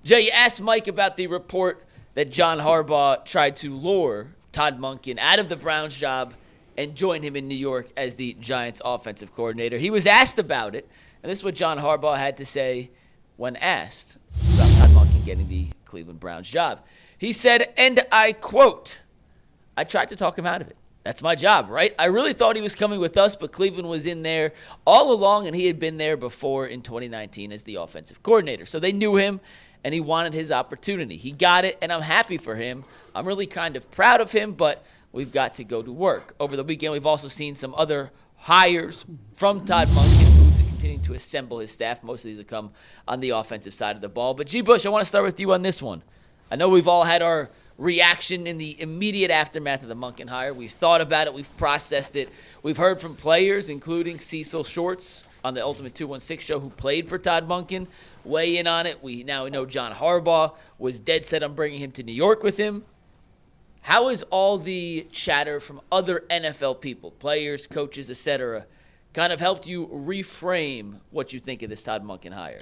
Jay, you asked Mike about the report that John Harbaugh tried to lure Todd Monken out of the Browns job and join him in New York as the Giants offensive coordinator. He was asked about it, and this is what John Harbaugh had to say when asked about Todd Monken getting the Cleveland Browns job. He said, and I quote, "I tried to talk him out of it. That's my job, right? I really thought he was coming with us, but Cleveland was in there all along, and he had been there before in 2019 as the offensive coordinator. So they knew him, and he wanted his opportunity. He got it, and I'm happy for him. I'm really kind of proud of him, but we've got to go to work." Over the weekend, we've also seen some other hires from Todd Monken, who's continuing to assemble his staff. Most of these have come on the offensive side of the ball. But, G. Bush, I want to start with you on this one. I know we've all had our reaction in the immediate aftermath of the Monken hire. We've thought about it. We've processed it. We've heard from players, including Cecil Schwartz on the Ultimate 216 show, who played for Todd Monken, weigh in on it. We now know John Harbaugh was dead set on bringing him to New York with him. How has all the chatter from other NFL people, players, coaches, etc., kind of helped you reframe what you think of this Todd Monken hire?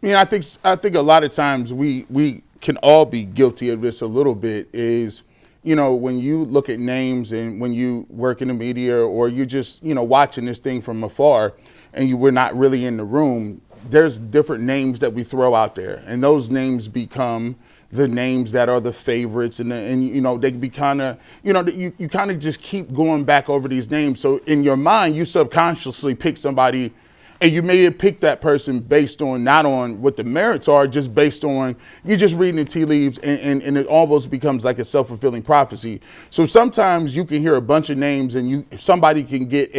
I think a lot of times we can all be guilty of this a little bit. Is when you look at names and when you work in the media or you just watching this thing from afar and you were not really in the room, there's different names that we throw out there, and those names become the names that are the favorites, and they be kind of you kind of just keep going back over these names. So in your mind, you subconsciously pick somebody, and you may have picked that person based on not on what the merits are, just based on you're just reading the tea leaves, and it almost becomes like a self-fulfilling prophecy. So sometimes you can hear a bunch of names, and somebody can get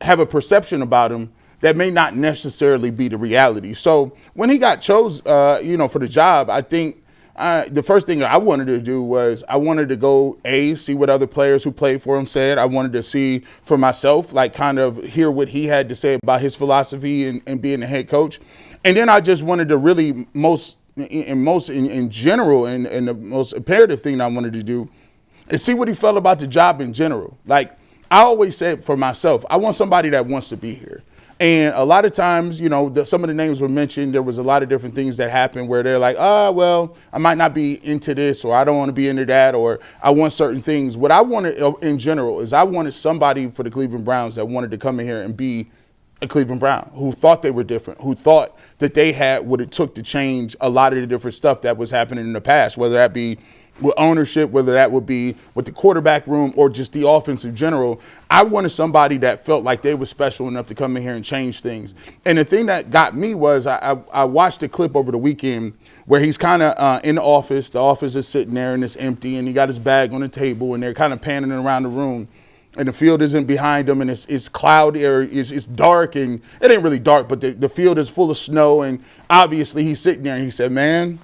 have a perception about them that may not necessarily be the reality. So when he got chose, for the job, I think the first thing I wanted to do was I wanted to go, see what other players who played for him said. I wanted to see for myself, like kind of hear what he had to say about his philosophy and being the head coach. And then I just wanted to really in general, and the most imperative thing I wanted to do is see what he felt about the job in general. Like I always said for myself, I want somebody that wants to be here. And a lot of times, some of the names were mentioned. There was a lot of different things that happened where they're like, well, I might not be into this, or I don't want to be into that, or I want certain things. What I wanted in general is I wanted somebody for the Cleveland Browns that wanted to come in here and be a Cleveland Brown, who thought they were different, who thought that they had what it took to change a lot of the different stuff that was happening in the past, whether that be with ownership, whether that would be with the quarterback room or just the offense in general. I wanted somebody that felt like they were special enough to come in here and change things. And the thing that got me was I watched a clip over the weekend where he's kind of in the office. The office is sitting there and it's empty, and he got his bag on the table, and they're kind of panning around the room. And the field isn't behind him, and it's cloudy, or it's dark, and it ain't really dark, but the field is full of snow. And obviously he's sitting there and he said, "Man,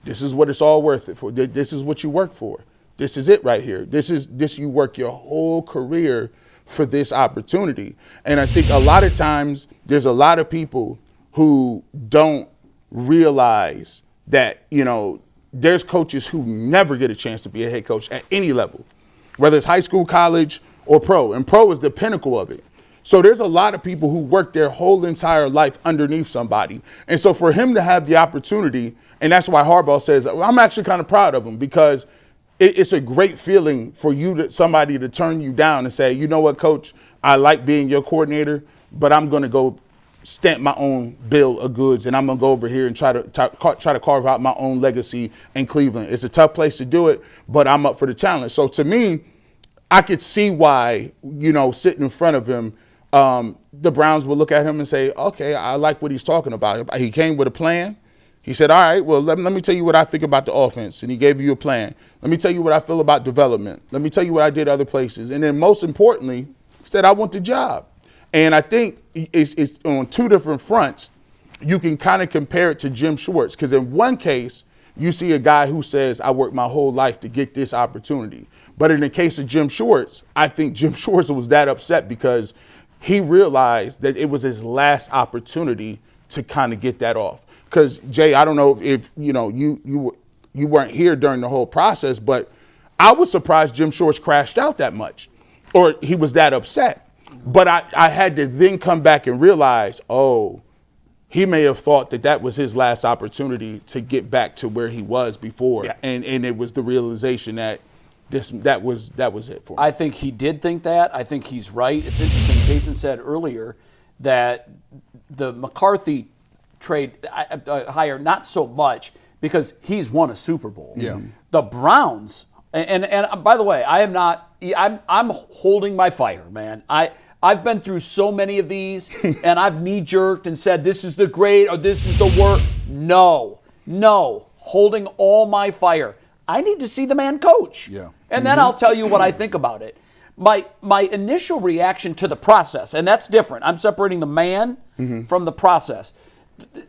this is what it's all worth it for. This is what you work for. This is it right here. This you work your whole career for this opportunity." And I think a lot of times there's a lot of people who don't realize that, there's coaches who never get a chance to be a head coach at any level, whether it's high school, college, or pro. And pro is the pinnacle of it. So there's a lot of people who work their whole entire life underneath somebody. And so for him to have the opportunity, and that's why Harbaugh says, I'm actually kind of proud of him, because it's a great feeling for somebody to turn you down and say, "You know what, coach, I like being your coordinator, but I'm going to go stamp my own bill of goods, and I'm going to go over here and try to carve out my own legacy in Cleveland. It's a tough place to do it, but I'm up for the challenge." So to me, I could see why, sitting in front of him, the Browns will look at him and say, "Okay, I like what he's talking about. He came with a plan. He said, all right, well, let me tell you what I think about the offense." And he gave you a plan. "Let me tell you what I feel about development. Let me tell you what I did other places." And then most importantly, he said, "I want the job." And I think it's on two different fronts. You can kind of compare it to Jim Schwartz, because in one case, you see a guy who says, "I worked my whole life to get this opportunity." But in the case of Jim Schwartz, I think Jim Schwartz was that upset because he realized that it was his last opportunity to kind of get that off. Because, Jay, I don't know if you weren't here during the whole process, but I was surprised Jim Schwartz crashed out that much, or he was that upset. But I had to then come back and realize, he may have thought that was his last opportunity to get back to where he was before. Yeah. And it was the realization that that was it for him. I think he did think that. I think he's right. It's interesting. Jason said earlier that the McCarthy trade hire, not so much because he's won a Super Bowl. Yeah. The Browns, and by the way, I'm holding my fire, man. I've been through so many of these, and I've knee-jerked and said, this is the great or this is the worst. No. Holding all my fire. I need to see the man coach. Yeah. And then I'll tell you what I think about it. My initial reaction to the process, and that's different. I'm separating the man from the process.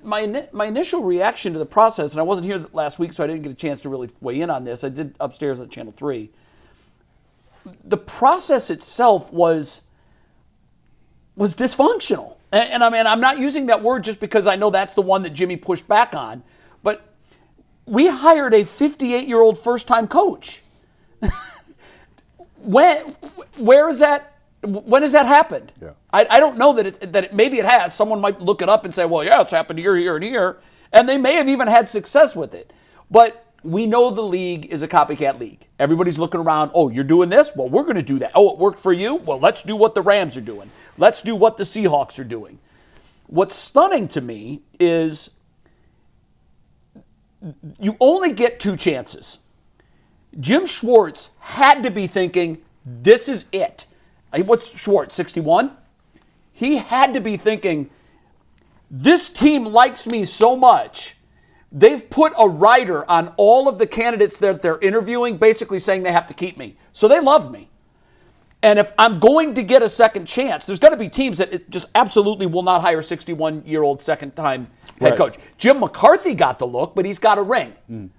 My initial reaction to the process, and I wasn't here last week, so I didn't get a chance to really weigh in on this. I did upstairs at Channel 3. The process itself was dysfunctional. And I mean, I'm not using that word just because I know that's the one that Jimmy pushed back on. But we hired a 58-year-old first-time coach. When has that happened? Yeah. I don't know maybe it has. Someone might look it up and say, well, yeah, it's happened here, here, and here. And they may have even had success with it. But we know the league is a copycat league. Everybody's looking around, oh, you're doing this? Well, we're going to do that. Oh, it worked for you? Well, let's do what the Rams are doing. Let's do what the Seahawks are doing. What's stunning to me is you only get 2 chances. Jim Schwartz had to be thinking, this is it. What's Schwartz, 61? He had to be thinking, this team likes me so much. They've put a rider on all of the candidates that they're interviewing, basically saying they have to keep me. So they love me. And if I'm going to get a second chance, there's going to be teams that just absolutely will not hire a 61-year-old second-time head coach. Jim McCarthy got the look, but he's got a ring.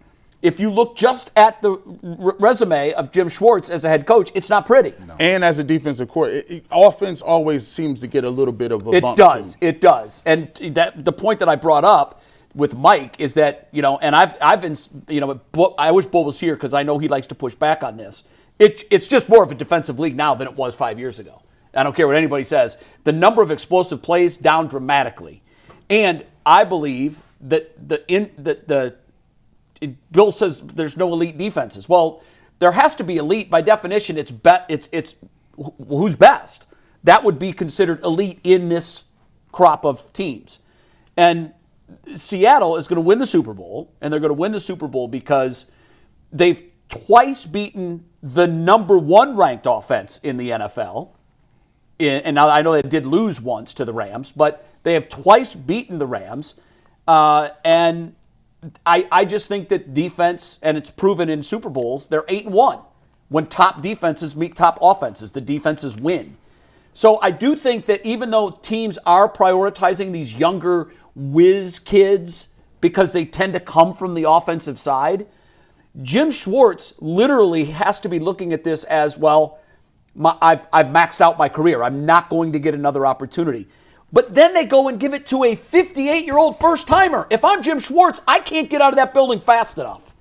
If you look just at the resume of Jim Schwartz as a head coach, it's not pretty. No. And as a defensive coordinator, offense always seems to get a little bit of a bump. It does. And the point that I brought up with Mike is that, and I wish Bull was here because I know he likes to push back on this. It's just more of a defensive league now than it was 5 years ago. I don't care what anybody says. The number of explosive plays down dramatically. And I believe that Bill says there's no elite defenses. Well, there has to be elite. By definition, it's who's best. That would be considered elite in this crop of teams. And Seattle is going to win the Super Bowl, and they're going to win the Super Bowl because they've twice beaten the number 1 ranked offense in the NFL. And now I know they did lose once to the Rams, but they have twice beaten the Rams. And I just think that defense, and it's proven in Super Bowls, they're 8-1. When top defenses meet top offenses, the defenses win. So I do think that even though teams are prioritizing these younger whiz kids because they tend to come from the offensive side, Jim Schwartz literally has to be looking at this as, well, I've maxed out my career. I'm not going to get another opportunity. But then they go and give it to a 58-year-old first-timer. If I'm Jim Schwartz, I can't get out of that building fast enough.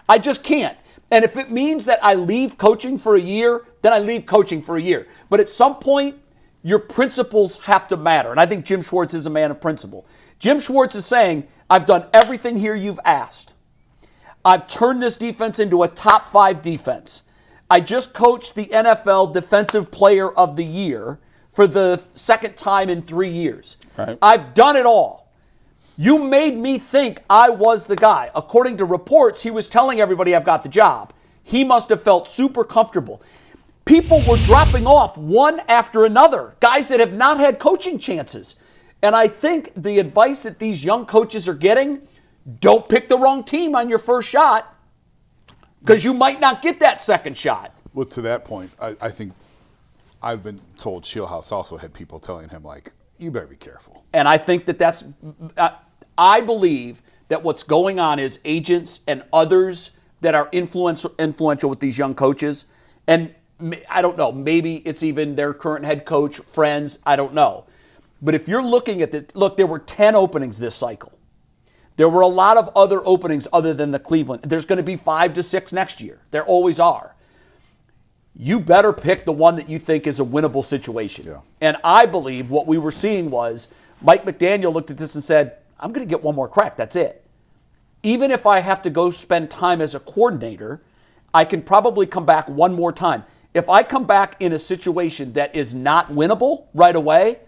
I just can't. And if it means that I leave coaching for a year, then I leave coaching for a year. But at some point, your principles have to matter. And I think Jim Schwartz is a man of principle. Jim Schwartz is saying, I've done everything here you've asked. I've turned this defense into a top 5 defense. I just coached the NFL Defensive Player of the Year for the second time in 3 years. Right. I've done it all. You made me think I was the guy. According to reports, he was telling everybody I've got the job. He must have felt super comfortable. People were dropping off one after another, guys that have not had coaching chances. And I think the advice that these young coaches are getting, don't pick the wrong team on your first shot because you might not get that second shot. Well, to that point, I think I've been told Shieldhouse also had people telling him, like, you better be careful. And I think that's I believe that what's going on is agents and others that are influential with these young coaches. And I don't know, maybe it's even their current head coach, friends, I don't know. But if you're looking at look, there were 10 openings this cycle. There were a lot of other openings other than the Cleveland. There's going to be 5 to 6 next year. There always are. You better pick the one that you think is a winnable situation. Yeah. And I believe what we were seeing was Mike McDaniel looked at this and said, I'm going to get one more crack. That's it. Even if I have to go spend time as a coordinator, I can probably come back one more time. If I come back in a situation that is not winnable right away,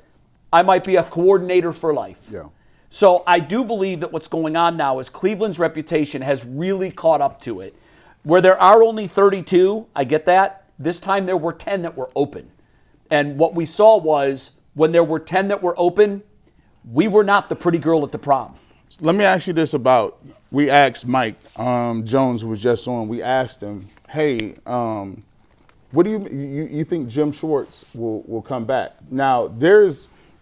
I might be a coordinator for life. Yeah. So I do believe that what's going on now is Cleveland's reputation has really caught up to it. Where there are only 32, I get that. This time there were 10 that were open. And what we saw was when there were 10 that were open, we were not the pretty girl at the prom. Let me ask you this about, we asked Mike Jones, who was just on, we asked him, hey, what do you think Jim Schwartz will come back? Now,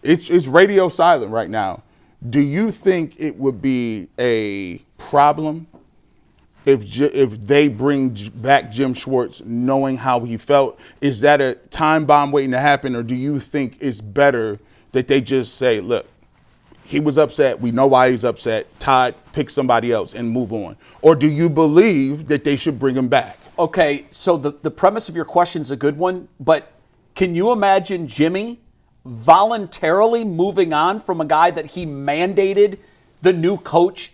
it's radio silent right now. Do you think it would be a problem if they bring back Jim Schwartz knowing how he felt? Is that a time bomb waiting to happen, or do you think it's better that they just say, look, he was upset, we know why he's upset, Todd, pick somebody else and move on? Or do you believe that they should bring him back? Okay, so the premise of your question is a good one, but can you imagine Jimmy voluntarily moving on from a guy that he mandated the new coach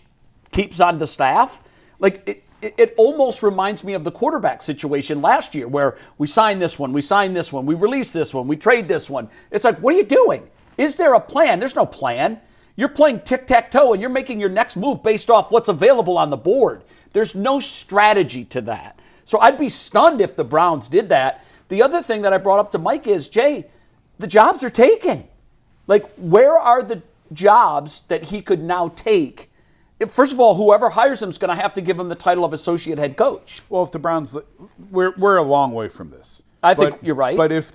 keeps on the staff? Like, it almost reminds me of the quarterback situation last year where we sign this one, we release this one, we trade this one. It's like, what are you doing? Is there a plan? There's no plan. You're playing tic-tac-toe and you're making your next move based off what's available on the board. There's no strategy to that. So I'd be stunned if the Browns did that. The other thing that I brought up to Mike is, Jay, the jobs are taken. Like, where are the jobs that he could now take? First of all, whoever hires him is going to have to give him the title of associate head coach. Well, if the Browns, we're a long way from this. I think you're right. But if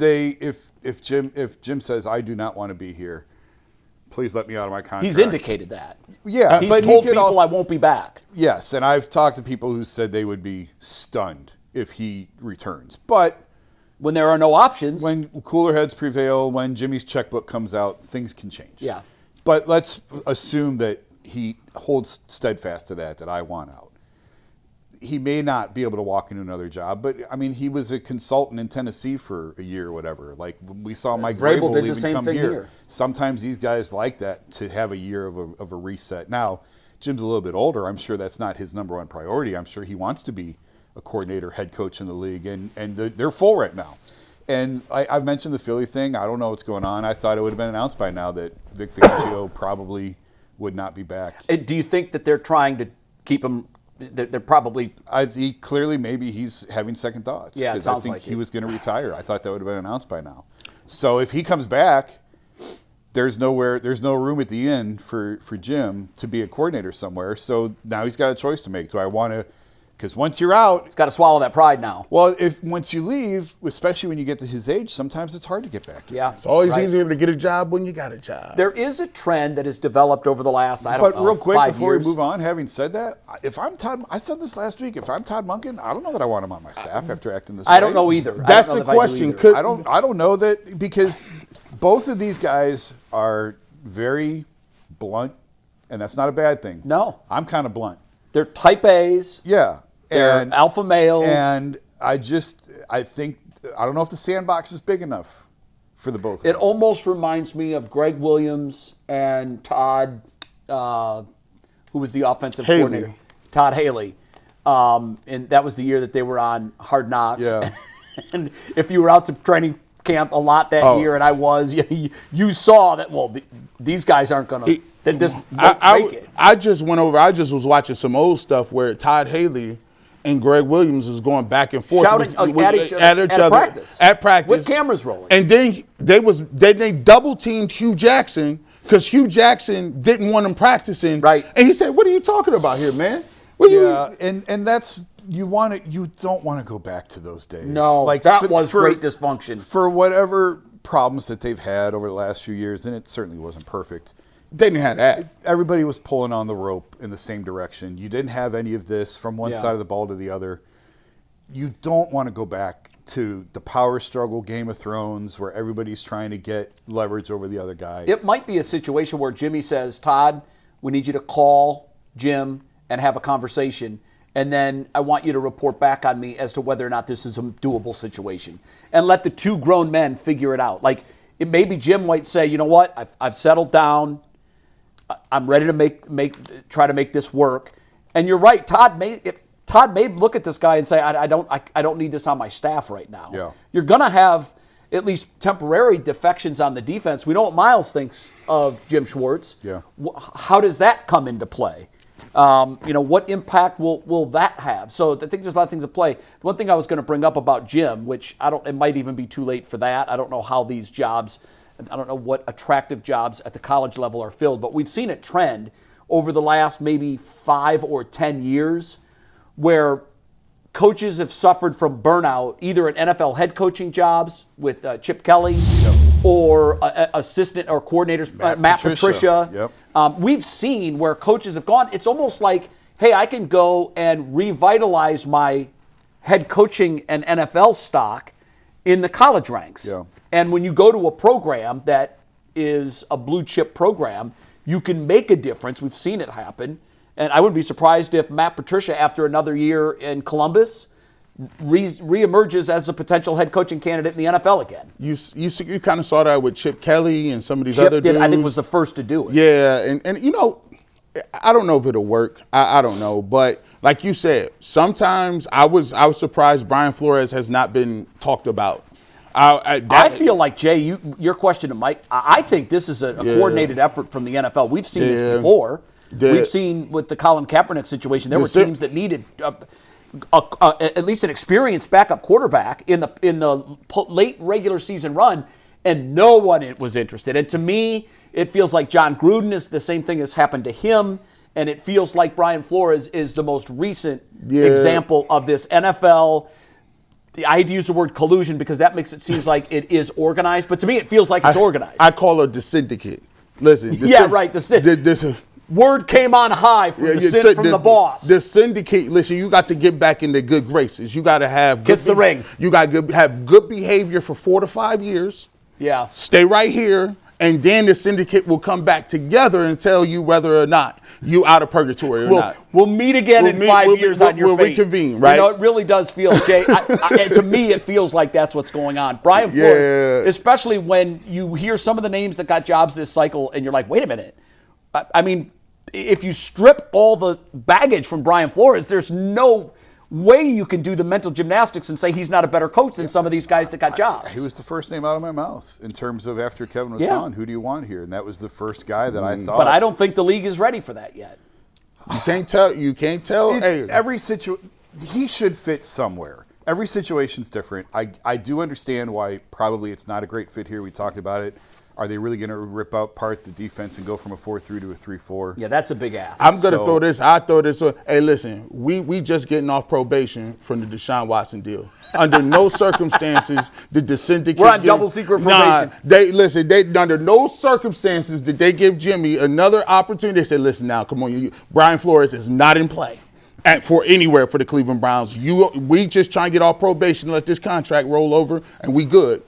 Jim says, I do not want to be here, please let me out of my contract. He's indicated that. Yeah, He's but told he could people also, I won't be back. Yes, and I've talked to people who said they would be stunned if he returns. But when there are no options. when cooler heads prevail, when Jimmy's checkbook comes out, things can change. Yeah. But let's assume that he holds steadfast to that I want out. He may not be able to walk into another job, but I mean, he was a consultant in Tennessee for a year or whatever. Like we saw Mike Vrabel did the leave and same come thing here. here. Sometimes these guys like that to have a year of a reset. Now, Jim's a little bit older. I'm sure that's not his number one priority. I'm sure he wants to be a coordinator, head coach in the league, and they're full right now. And I've mentioned the Philly thing. I don't know what's going on. I thought it would have been announced by now that Vic Fangio probably would not be back. Do you think that they're trying to keep him? They're probably. I think clearly maybe he's having second thoughts. Yeah, it sounds I think like he it. was going to retire. I thought that would have been announced by now. So if he comes back, there's no room at the inn for Jim to be a coordinator somewhere. So now he's got a choice to make. Do I want to? Because once you're out, He's got to swallow that pride now. well, if once you leave, especially when you get to his age, sometimes it's hard to get back. Yeah. It's always right. easier to get a job when you got a job. There is a trend that has developed over the last, I don't But know, real quick 5 before years. we move on, having said that, if I'm Todd, I said this last week. If I'm Todd Monken, I don't know that I want him on my staff after acting this way. I don't know either. That's I don't know the if I do question. either. Could- I don't know that because both of these guys are very blunt, and that's not a bad thing. No. I'm kind of blunt. They're type A's. Yeah, They're alpha males. and I think I don't know if the sandbox is big enough for the both. It of them. almost reminds me of Greg Williams and Todd, who was the offensive Haley. coordinator. Todd Haley. And that was the year that they were on Hard Knocks. Yeah. And if you were out to training camp a lot that year, and I was, you saw that, well, these guys aren't going to, that this won't make it. I just was watching some old stuff where Todd Haley and Greg Williams was going back and forth Shouting at each other at practice with cameras rolling. And then they double teamed Hugh Jackson because Hugh Jackson didn't want him practicing. Right. And he said, "What are you talking about here, man? What are Yeah, you?" and that's you don't want to go back to those days. No, that was great dysfunction. For whatever problems that they've had over the last few years, and it certainly wasn't perfect. They didn't have that. Everybody was pulling on the rope in the same direction. You didn't have any of this from one Yeah. side of the ball to the other. You don't want to go back to the power struggle Game of Thrones where everybody's trying to get leverage over the other guy. It might be a situation where Jimmy says, Todd, we need you to call Jim and have a conversation, and then I want you to report back on me as to whether or not this is a doable situation. And let the two grown men figure it out. Like, maybe Jim might say, you know what, I've settled down. I'm ready to try to make this work. And you're right, Todd may look at this guy and say, I don't need this on my staff right now. Yeah. You're going to have at least temporary defections on the defense. We know what Miles thinks of Jim Schwartz. Yeah. How does that come into play? What impact will that have? So I think there's a lot of things at play. The one thing I was going to bring up about Jim, which it might even be too late for that. I don't know how these jobs, I don't know what attractive jobs at the college level are filled, but we've seen a trend over the last maybe 5 or 10 years where coaches have suffered from burnout, either at NFL head coaching jobs with Chip Kelly or assistant or coordinators, Matt Patricia. Yep. We've seen where coaches have gone, it's almost like, hey, I can go and revitalize my head coaching and NFL stock in the college ranks. Yeah. And when you go to a program that is a blue chip program, you can make a difference. We've seen it happen. And I wouldn't be surprised if Matt Patricia, after another year in Columbus, reemerges as a potential head coaching candidate in the NFL again. You kind of saw that with Chip Kelly and some of these other dudes. I think was the first to do it. Yeah, and I don't know if it'll work. I don't know, but like you said, sometimes I was surprised Brian Flores has not been talked about. I feel like, Jay, your question to Mike, I think this is a coordinated effort from the NFL. We've seen this before. We've seen with the Colin Kaepernick situation, there were teams that needed at least an experienced backup quarterback in the late regular season run, and no one was interested. And to me, it feels like John Gruden is the same thing has happened to him, and it feels like Brian Flores is the most recent example of this NFL. I hate to use the word collusion because that makes it seem like it is organized, but to me it feels like it's organized. I call it the syndicate. Listen. The word came on high from the boss. The syndicate, listen, you got to get back into good graces. You got to have kiss the ring. You got to have good behavior for 4 to 5 years. Yeah. Stay right here, and then the syndicate will come back together and tell you whether or not you out of purgatory or not. We'll meet again in 5 years on your fate. We'll reconvene, right? It really does feel, Jay, to me it feels like that's what's going on. Brian Flores, especially when you hear some of the names that got jobs this cycle and you're like, wait a minute. I mean, if you strip all the baggage from Brian Flores, there's no way you can do the mental gymnastics and say he's not a better coach than some of these guys that got jobs. He was the first name out of my mouth in terms of after Kevin was gone. Who do you want here? And that was the first guy that I thought. But I don't think the league is ready for that yet. You can't tell. Hey. Every situation, he should fit somewhere. Every situation's different. I do understand why probably it's not a great fit here. We talked about it. Are they really going to rip apart the defense and go from a 4-3 to a 3-4? Yeah, that's a big ask. I'm going to throw this. I throw this. Hey, listen, we just getting off probation from the Deshaun Watson deal. Under no circumstances did the syndicate. We're on double secret probation. Under no circumstances did they give Jimmy another opportunity. They said, listen now, come on, Brian Flores is not in play for anywhere for the Cleveland Browns. We just try and get off probation, let this contract roll over, and we good.